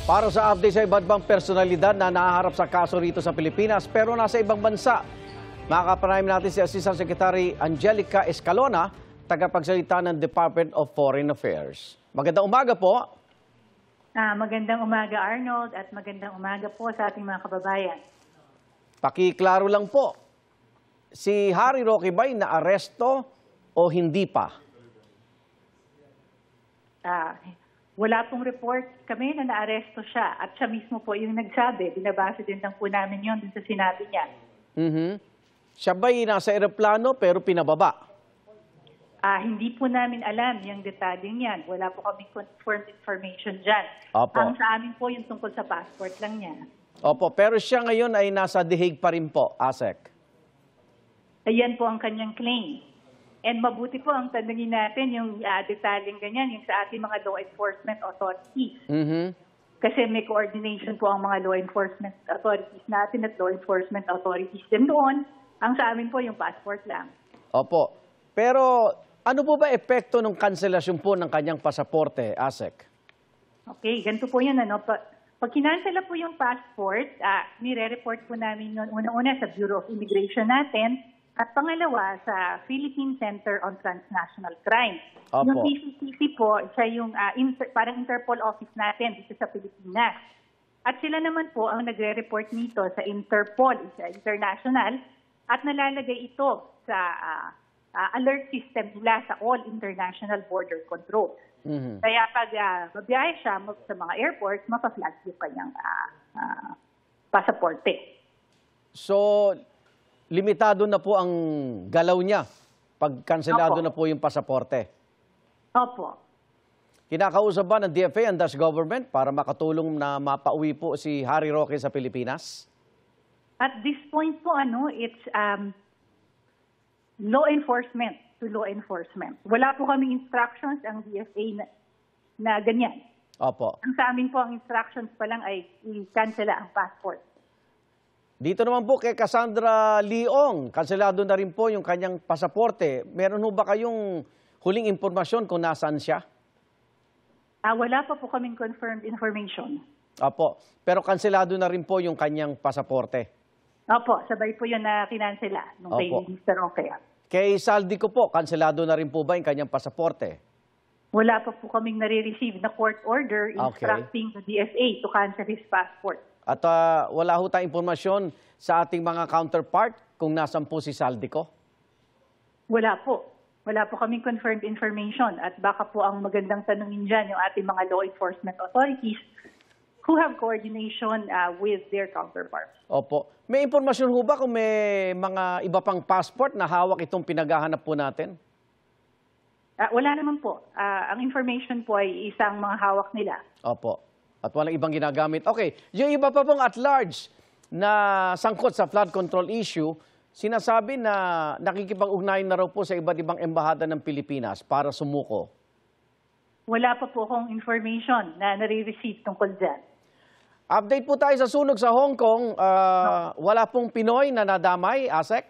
Para sa update sa iba't ibang personalidad na nahaharap sa kaso rito sa Pilipinas pero nasa ibang bansa, makakapanayam natin si Assistant Secretary Angelica Escalona, tagapagsalita ng Department of Foreign Affairs. Magandang umaga po. Magandang umaga, Arnold, at magandang umaga po sa ating mga kababayan. Pakiklaro lang po, si Harry Roque ba'y naaresto o hindi pa? Wala pong report kami na naaresto siya at siya mismo po yung nagsabi. Binabase din lang po namin yun dun sa sinabi niya. Siya ba'y nasa eroplano pero pinababa? Hindi po namin alam yung detalyeng yan. Wala po kami confirmed information dyan. Opo. Ang sa amin po yung tungkol sa passport lang niya. Opo, pero siya ngayon ay nasa The Hague pa rin po, ASEC. Ayan po ang kanyang claim. And mabuti po ang tanungin natin yung detalyeng ganyan, yung sa ating mga law enforcement authorities. Kasi may coordination po ang mga law enforcement authorities natin at law enforcement authorities din doon. Ang sa amin po yung passport lang. Opo. Pero ano po ba epekto ng kanselasyon po ng kanyang pasaporte, ASEC? Okay, ganito po yun. Pag kinansela po yung passport, nire-report po namin yun una-una sa Bureau of Immigration natin at pangalawa sa Philippine Center on Transnational Crime. Opo. Yung PCCC po, siya yung parang Interpol office natin dito sa Pilipinas. At sila naman po ang nagre-report nito sa Interpol, sa international, at nalalagay ito sa alert system nila sa all international border control. Kaya pag mabiyahe siya sa mga airports, mapaflag yung kanyang pasaporte. So, limitado na po ang galaw niya pag kanselado na po yung pasaporte. Opo. Kinakausap ba ng DFA and Dutch government para makatulong na mapauwi po si Harry Roque sa Pilipinas? At this point po, it's law enforcement to law enforcement. Wala po kami instructions ang DFA na ganyan. Opo. Ang sa amin po, ang instructions pa lang ay i-cancela ang passport. Dito naman po kay Cassandra Leong, kanselado na rin po yung kanyang pasaporte. Meron ho ba kayong huling impormasyon kung nasaan siya? Wala pa po kaming confirmed information. Opo. Pero kanselado na rin po yung kanyang pasaporte. Opo, sabay po yun na kinansela nung kay Mr. Roque. Kay Saldico po, kanselado na rin po ba yung kanyang pasaporte? Wala pa po kaming nare-receive na court order instructing the DFA to cancel his passport. At wala ho tayong impormasyon sa ating mga counterpart kung nasan po si Saldico? Wala po. Wala po kaming confirmed information. At baka po ang magandang tanungin dyan yung ating mga law enforcement authorities who have coordination with their counterparts. Opo. May impormasyon ho ba kung may mga iba pang passport na hawak itong pinaghahanap po natin? Wala naman po. Ang information po ay isang mga hawak nila. Opo. At walang ibang ginagamit. Okay. Yung iba pa pong at large na sangkot sa flood control issue, sinasabi na nakikipag-ugnayan na raw po sa iba't ibang embahada ng Pilipinas para sumuko. Wala pa po akong information na nare-receive tungkol dyan. Update po tayo sa sunog sa Hong Kong. Wala pong Pinoy na nadamay, ASEC?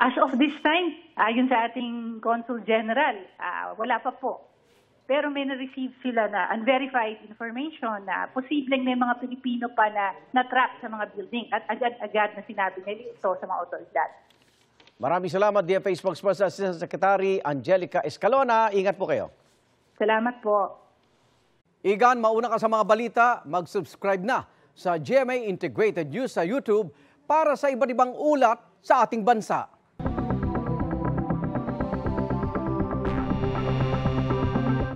As of this time, ayon sa ating Consul General, wala pa po. Pero may na-receive sila na unverified information na posibleng may mga Pilipino pa na na-trap sa mga building at agad-agad na sinabi nila ito sa mga otoridad. Maraming salamat, DFA Spokesperson Assistant Secretary Angelica Escalona. Ingat po kayo. Salamat po. Igan, mauna ka sa mga balita, mag-subscribe na sa GMA Integrated News sa YouTube para sa iba't ibang ulat sa ating bansa.